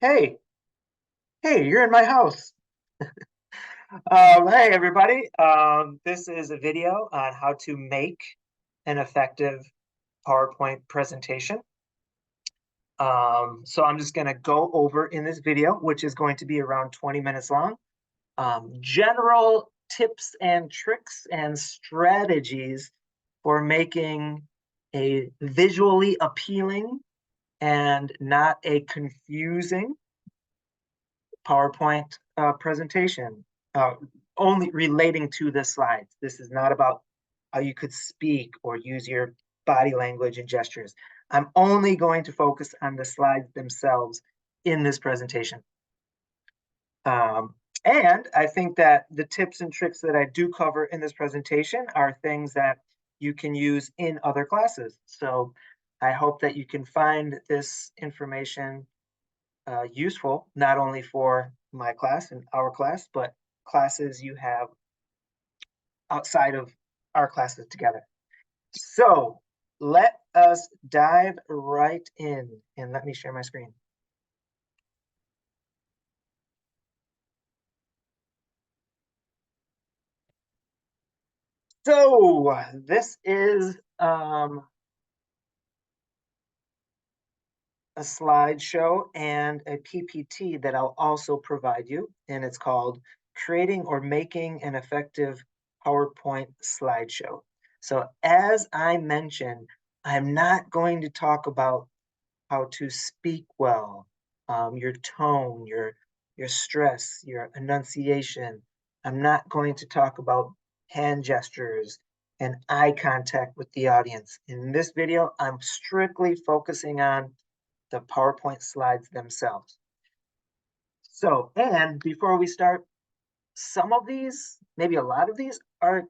Hey, hey, you're in my house. Hey, everybody. This is a video on how to make an effective PowerPoint presentation. So I'm just going to go over in this video, which is going to be around 20 minutes long, general tips and tricks and strategies for making a visually appealing and not a confusing PowerPoint presentation, uh, only relating to the slides. This is not about how you could speak or use your body language and gestures. I'm only going to focus on the slides themselves in this presentation. Um, and I think that the tips and tricks that I do cover in this presentation are things that you can use in other classes. So I hope that you can find this information useful, not only for my class and our class, but classes you have outside of our classes together. So let us dive right in, and let me share my screen. So this is a slideshow and a PPT that I'll also provide you, and it's called Creating or Making an Effective PowerPoint Slideshow. So as I mentioned, I'm not going to talk about how to speak well, your tone, your stress, your enunciation. I'm not going to talk about hand gestures and eye contact with the audience. In this video, I'm strictly focusing on the PowerPoint slides themselves. So, and before we start, some of these, maybe a lot of these, are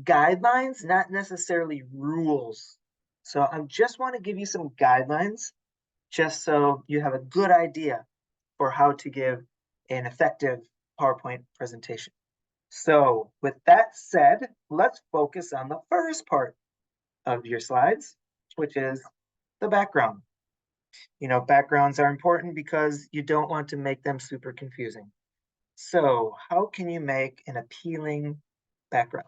guidelines, not necessarily rules. So I just want to give you some guidelines just so you have a good idea for how to give an effective PowerPoint presentation. So with that said, let's focus on the first part of your slides, which is the background. You know, backgrounds are important because you don't want to make them super confusing. So how can you make an appealing background?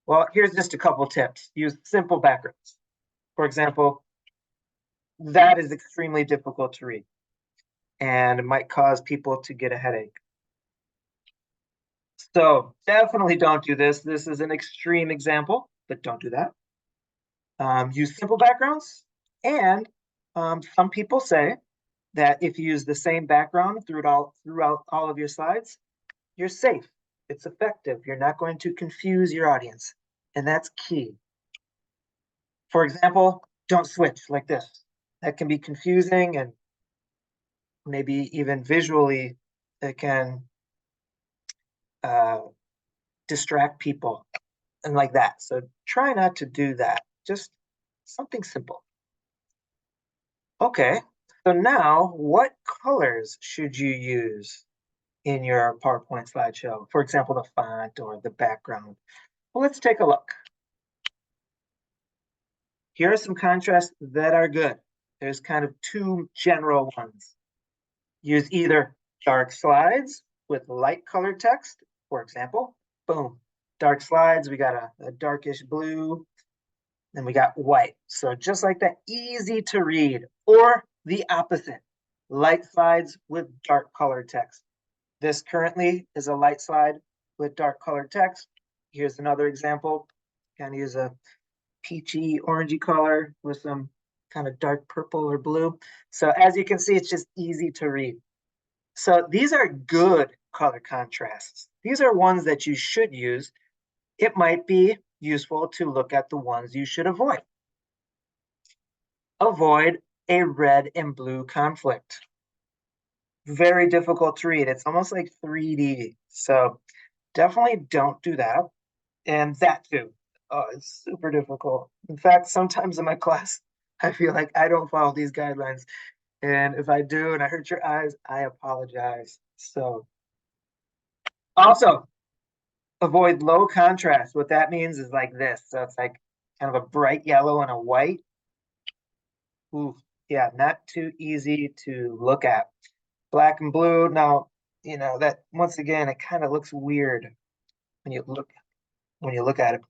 Well, here's just a couple tips. Use simple backgrounds. For example, that is extremely difficult to read and it might cause people to get a headache. So definitely don't do this. This is an extreme example, but don't do that. Use simple backgrounds. And some people say that if you use the same background throughout all of your slides, you're safe. It's effective. You're not going to confuse your audience. And that's key. For example, don't switch like this. That can be confusing and maybe even visually it can uh, distract people and like that. So try not to do that. Just something simple. Okay, so now what colors should you use in your PowerPoint slideshow? For example, the font or the background. Well, let's take a look. Here are some contrasts that are good. There's kind of two general ones. Use either dark slides with light colored text, for example. Boom, dark slides, we got a darkish blue, then we got white. So just like that, easy to read. Or the opposite, light slides with dark colored text. This currently is a light slide with dark colored text. Here's another example. Kind of use a peachy, orangey color with some kind of dark purple or blue. So as you can see, it's just easy to read. So these are good color contrasts. These are ones that you should use. It might be useful to look at the ones you should avoid. Avoid a red and blue conflict. Very difficult to read. It's almost like 3D. So definitely don't do that. And that too. Oh, it's super difficult. In fact, sometimes in my class, I feel like I don't follow these guidelines. And if I do and I hurt your eyes, I apologize. So also avoid low contrast. What that means is like this. So it's like kind of a bright yellow and a white. Ooh, Yeah, not too easy to look at. Black and blue. Now, that once again, it kind of looks weird when you look at it.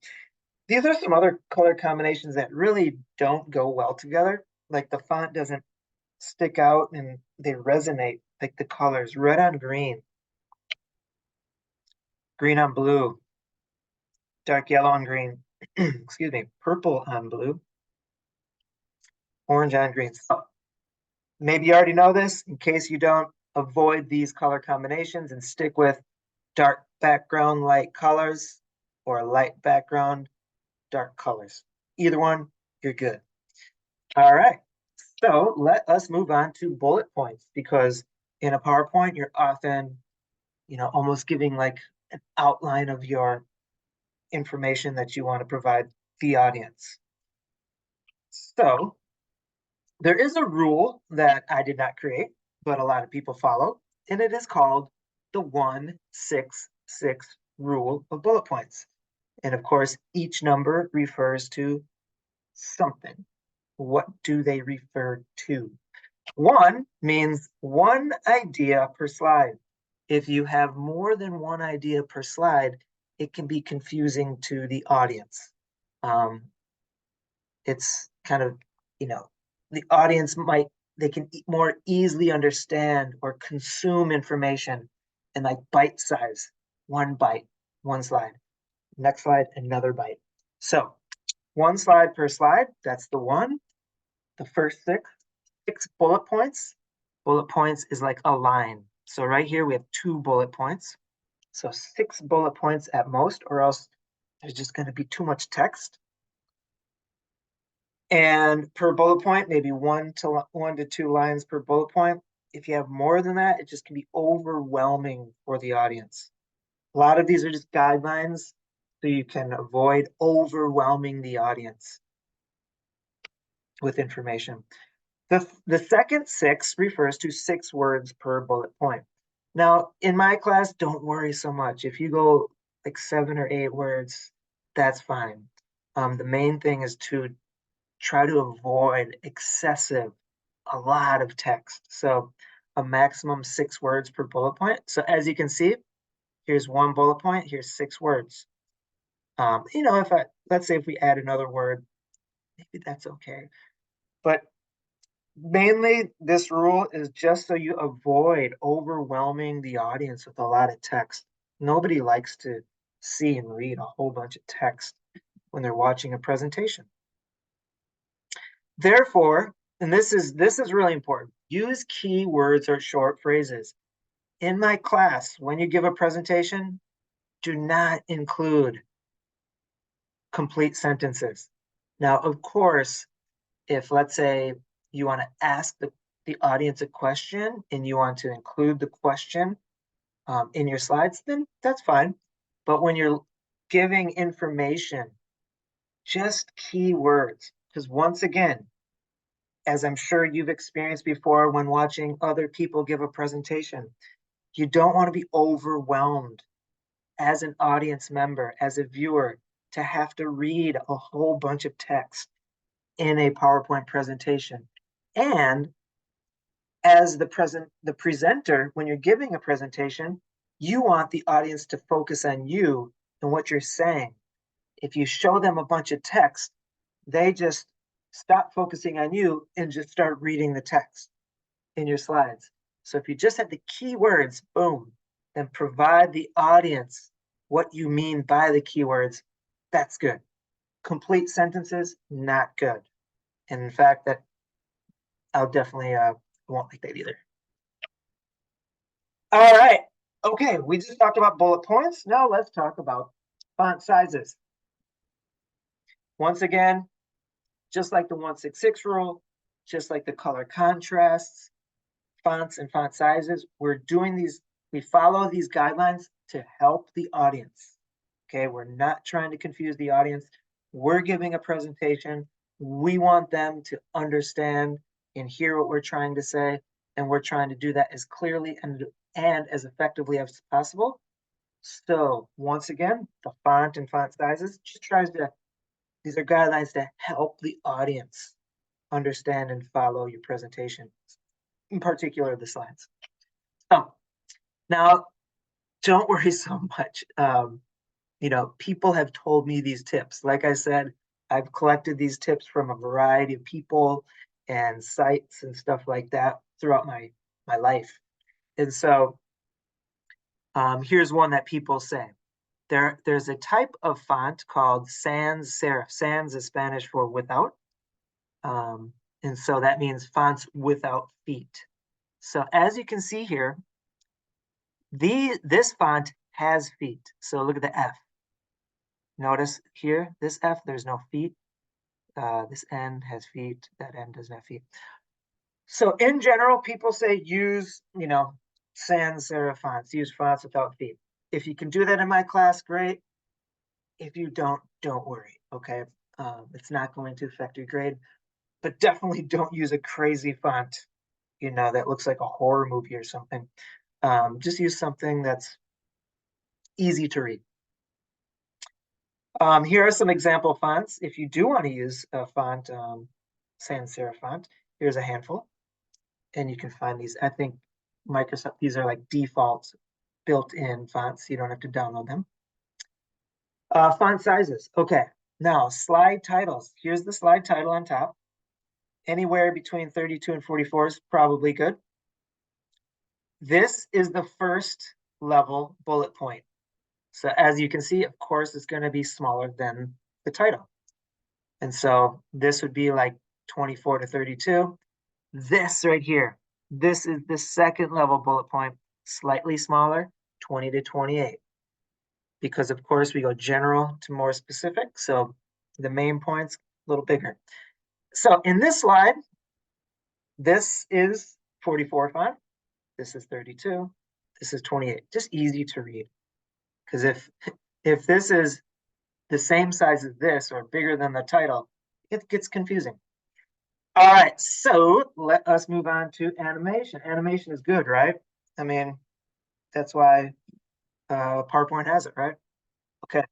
These are some other color combinations that really don't go well together. Like the font doesn't stick out and they resonate, like the colors, red on green, green on blue, dark yellow on green, excuse me, purple on blue, orange on green. So maybe you already know this. In case you don't, avoid these color combinations and stick with dark background, light colors, or light background, dark colors. Either one, you're good. All right. So let us move on to bullet points because in a PowerPoint, you're often, almost giving like an outline of your information that you want to provide the audience. So there is a rule that I did not create, but a lot of people follow, and it is called the 1-6-6 rule of bullet points. And of course, each number refers to something. What do they refer to? One means one idea per slide. If you have more than one idea per slide, it can be confusing to the audience. It's kind of, you know, the audience they can more easily understand or consume information in like bite size, one bite, one slide, next slide, another bite. So one slide per slide, that's the one. The first six bullet points. Bullet points is like a line. So right here we have 2 bullet points. So 6 bullet points at most, or else there's just going to be too much text. And per bullet point, maybe 1 to 2 lines per bullet point. If you have more than that, it just can be overwhelming for the audience. A lot of these are just guidelines so you can avoid overwhelming the audience with information. The second 6 refers to 6 words per bullet point. Now, in my class, don't worry so much. If you go like 7 or 8 words, that's fine. The main thing is to try to avoid a lot of text. So a maximum 6 words per bullet point. So as you can see, here's 1 bullet point, here's 6 words. Let's say if we add another word, maybe that's okay. But mainly this rule is just so you avoid overwhelming the audience with a lot of text. Nobody likes to see and read a whole bunch of text when they're watching a presentation. Therefore, and this is really important, use keywords or short phrases. In my class, when you give a presentation, do not include complete sentences. Now, of course, if let's say you want to ask the audience a question and you want to include the question in your slides, then that's fine. But when you're giving information, just keywords, because once again, as I'm sure you've experienced before when watching other people give a presentation, you don't want to be overwhelmed as an audience member, as a viewer, to have to read a whole bunch of text in a PowerPoint presentation. And as the presenter, when you're giving a presentation, you want the audience to focus on you and what you're saying. If you show them a bunch of text, they just stop focusing on you and just start reading the text in your slides. So if you just have the keywords, boom, then provide the audience what you mean by the keywords. That's good. Complete sentences, not good. And in fact, that I'll definitely won't like that either. All right. Okay, we just talked about bullet points. Now let's talk about font sizes. Once again, just like the 1-6-6 rule, just like the color contrasts, fonts and font sizes, we follow these guidelines to help the audience. Okay, we're not trying to confuse the audience. We're giving a presentation. We want them to understand and hear what we're trying to say, and we're trying to do that as clearly and as effectively as possible. So once again, the font and font sizes these are guidelines to help the audience. understand and follow your presentation, in particular the slides. So now, don't worry so much. People have told me these tips. Like I said, I've collected these tips from a variety of people and sites and stuff like that throughout my life. And so here's one that people say. There's a type of font called sans serif. Sans is Spanish for without. And so that means fonts without feet. So as you can see here, this font has feet. So look at the F. Notice here, this F, there's no feet. This N has feet. That N doesn't have feet. So in general, people say use, sans serif fonts, use fonts without feet. If you can do that in my class, great. If you don't worry, okay? It's not going to affect your grade, but definitely don't use a crazy font, that looks like a horror movie or something. Just use something that's easy to read. Here are some example fonts. If you do want to use a font, sans serif font, here's a handful. And you can find these. I think Microsoft, these are like default built-in fonts. You don't have to download them. Font sizes. Okay, now slide titles. Here's the slide title on top. Anywhere between 32 and 44 is probably good. This is the first level bullet point. So as you can see, of course, it's going to be smaller than the title. And so this would be like 24 to 32. This right here, this is the second level bullet point, slightly smaller, 20 to 28. Because of course we go general to more specific. So the main points, a little bigger. So in this slide, this is 44 font. This is 32. This is 28. Just easy to read. Because if this is the same size as this or bigger than the title, it gets confusing. All right, so let us move on to animation. Animation is good, right? I mean, that's why PowerPoint has it, right? Okay,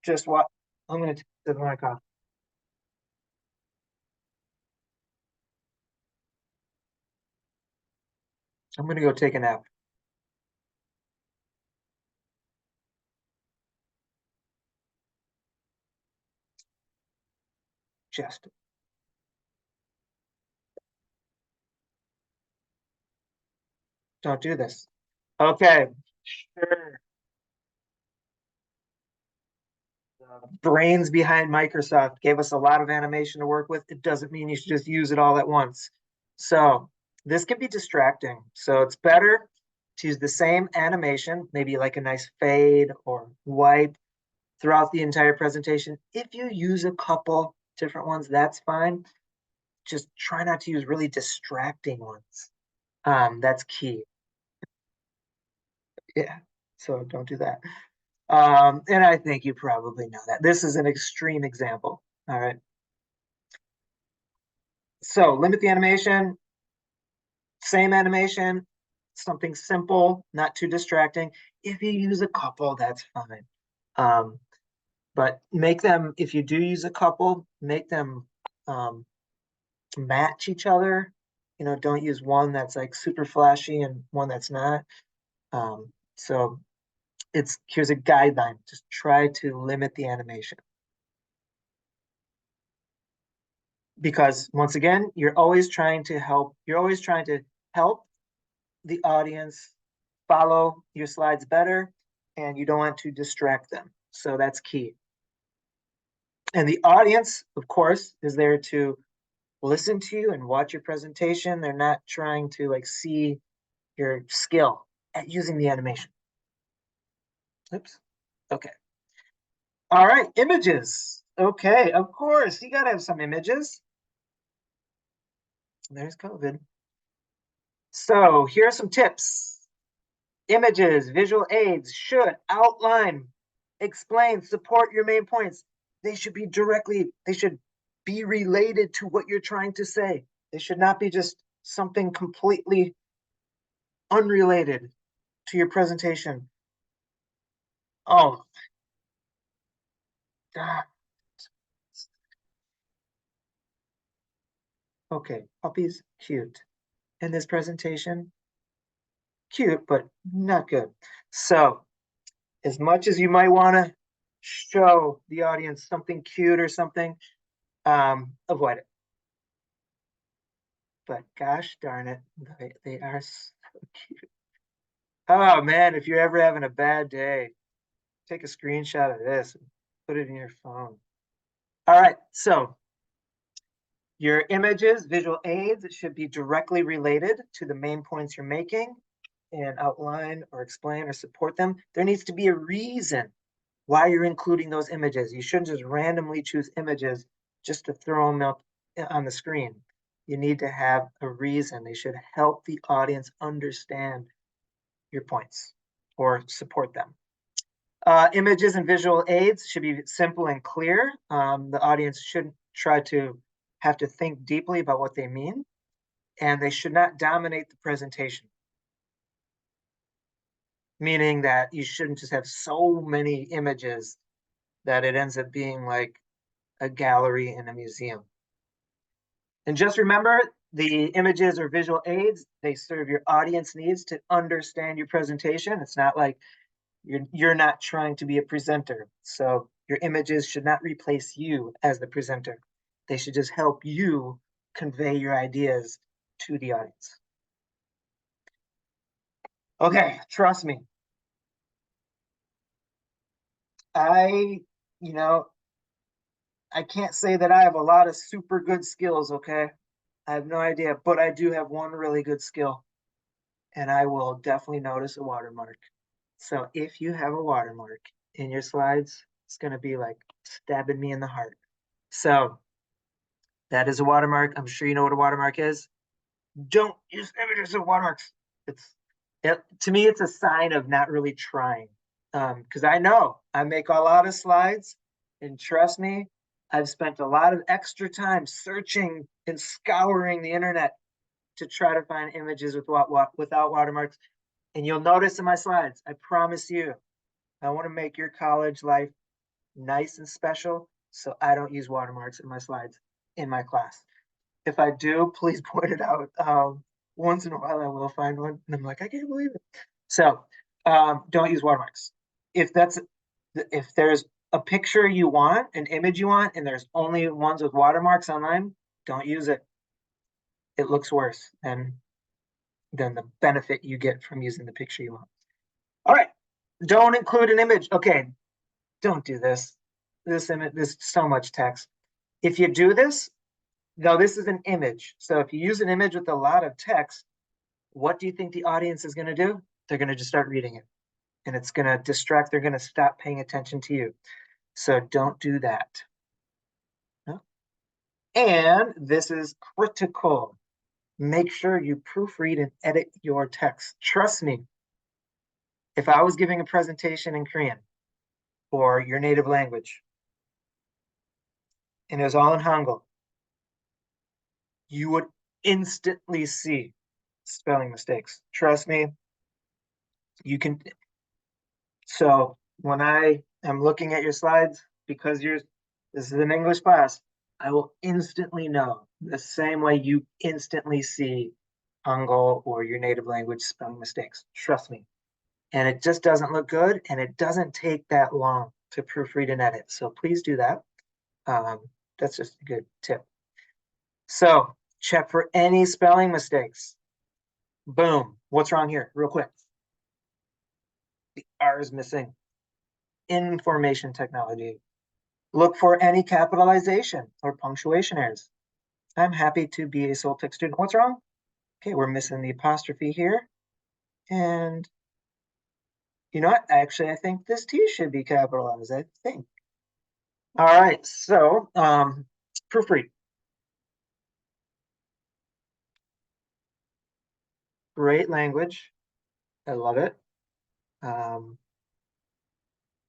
just what I'm going to take the mic off. I'm going to go take a nap. Just don't do this. Okay, sure. The brains behind Microsoft gave us a lot of animation to work with. It doesn't mean you should just use it all at once. So this can be distracting. So it's better to use the same animation, maybe like a nice fade or wipe throughout the entire presentation. If you use a couple different ones, that's fine. Just try not to use really distracting ones. That's key. Yeah, so don't do that. And I think you probably know that. This is an extreme example. All right. So limit the animation, same animation, something simple, not too distracting. If you use a couple, that's fine. But make them, if you do use a couple, make them match each other. Don't use one that's like super flashy and one that's not. So here's a guideline. Just try to limit the animation. Because once again, you're always trying to help the audience follow your slides better, and you don't want to distract them. So that's key. And the audience, of course, is there to listen to you and watch your presentation. They're not trying to like see your skill at using the animation. Oops. Okay. All right, images. Okay, of course, you gotta have some images. There's COVID. So here are some tips. Images, visual aids should outline, explain, support your main points. They should be related to what you're trying to say. They should not be just something completely unrelated to your presentation. Oh, God. Okay, puppies, cute. In this presentation, cute, but not good. So as much as you might want to show the audience something cute or something, avoid it. But gosh darn it, they are so cute. Oh man, if you're ever having a bad day, take a screenshot of this and put it in your phone. All right, so your images, visual aids, it should be directly related to the main points you're making and outline or explain or support them. There needs to be a reason why you're including those images. You shouldn't just randomly choose images just to throw them up on the screen. You need to have a reason. They should help the audience understand your points or support them. Images and visual aids should be simple and clear. The audience shouldn't try to have to think deeply about what they mean, and they should not dominate the presentation. Meaning that you shouldn't just have so many images that it ends up being like a gallery in a museum. And just remember, the images or visual aids, they serve your audience needs to understand your presentation. It's not like you're not trying to be a presenter. So your images should not replace you as the presenter. They should just help you convey your ideas to the audience. Okay, trust me. I, you know, I can't say that I have a lot of super good skills, okay? I have no idea, but I do have one really good skill, and I will definitely notice a watermark. So if you have a watermark in your slides, it's going to be like stabbing me in the heart. So that is a watermark. I'm sure you know what a watermark is. Don't use images of watermarks. To me, it's a sign of not really trying. Because I know I make a lot of slides, and trust me, I've spent a lot of extra time searching and scouring the internet to try to find images without watermarks. And you'll notice in my slides, I promise you, I want to make your college life nice and special. So I don't use watermarks in my slides in my class. If I do, please point it out. Once in a while, I will find one, and I'm like, I can't believe it. So don't use watermarks. If there's a picture you want, an image you want, and there's only ones with watermarks online, don't use it. It looks worse than the benefit you get from using the picture you want. All right, don't include an image. Okay, don't do this. This image, there's so much text. If you do this, now this is an image. So if you use an image with a lot of text, what do you think the audience is going to do? They're going to just start reading it, and it's going to distract. They're going to stop paying attention to you. So don't do that. No? And this is critical. Make sure you proofread and edit your text. Trust me, if I was giving a presentation in Korean or your native language, and it was all in Hangul, you would instantly see spelling mistakes. Trust me, you can. So when I am looking at your slides, because this is an English class, I will instantly know the same way you instantly see Hangul or your native language spelling mistakes. Trust me. And it just doesn't look good, and it doesn't take that long to proofread and edit. So please do that. That's just a good tip. So check for any spelling mistakes. Boom. What's wrong here? Real quick. The R is missing. Information technology. Look for any capitalization or punctuation errors. I'm happy to be a Soltech student. What's wrong? Okay, we're missing the apostrophe here. And you know what? Actually, I think this T should be capitalized, I think. All right, so proofread. Great language. I love it. I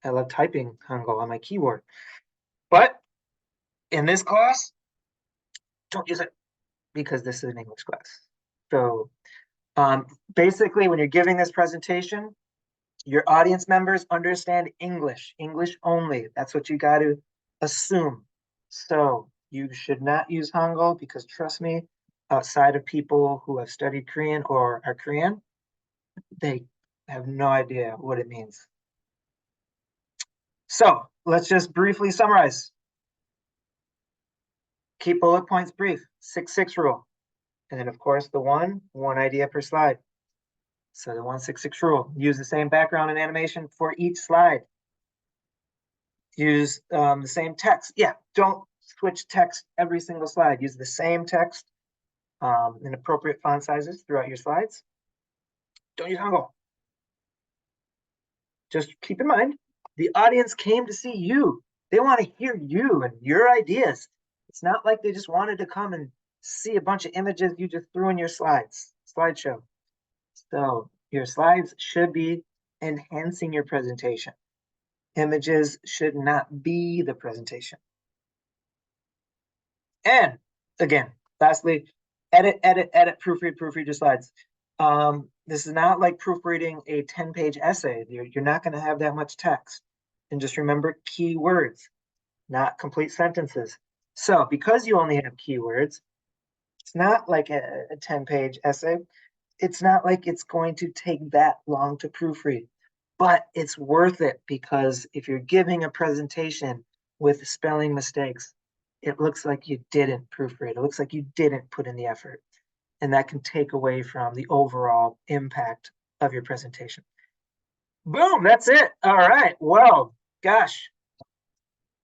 love typing Hangul on my keyboard. But in this class, don't use it because this is an English class. So basically, when you're giving this presentation, your audience members understand English only. That's what you got to assume. So You should not use Hangul because trust me, outside of people who have studied Korean or are Korean, they have no idea what it means. So let's just briefly summarize. Keep bullet points brief, 6-6 rule. And then of course the one idea per slide. So the 1-6-6 rule, use the same background and animation for each slide. Use the same text. Yeah, don't switch text every single slide. Use the same text in appropriate font sizes throughout your slides. Don't use Hangul. Just keep in mind, the audience came to see you. They want to hear you and your ideas. It's not like they just wanted to come and see a bunch of images you just threw in your slideshow. So your slides should be enhancing your presentation. Images should not be the presentation. And again, lastly, edit, proofread your slides. This is not like proofreading a 10-page essay. You're not going to have that much text. And just remember keywords, not complete sentences. So because you only have keywords, it's not like a 10-page essay. It's not like it's going to take that long to proofread, but it's worth it because if you're giving a presentation with spelling mistakes, it looks like you didn't proofread. It looks like you didn't put in the effort. And that can take away from the overall impact of your presentation. Boom, that's it. All right. Well, gosh,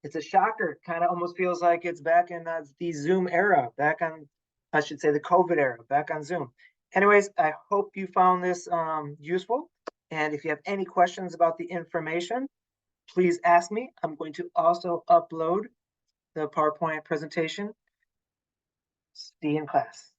it's a shocker. Kind of almost feels like it's back in the Zoom era, back on, I should say the COVID era, back on Zoom. Anyways, I hope you found this useful. And if you have any questions about the information, please ask me. I'm going to also upload the PowerPoint presentation. See you in class.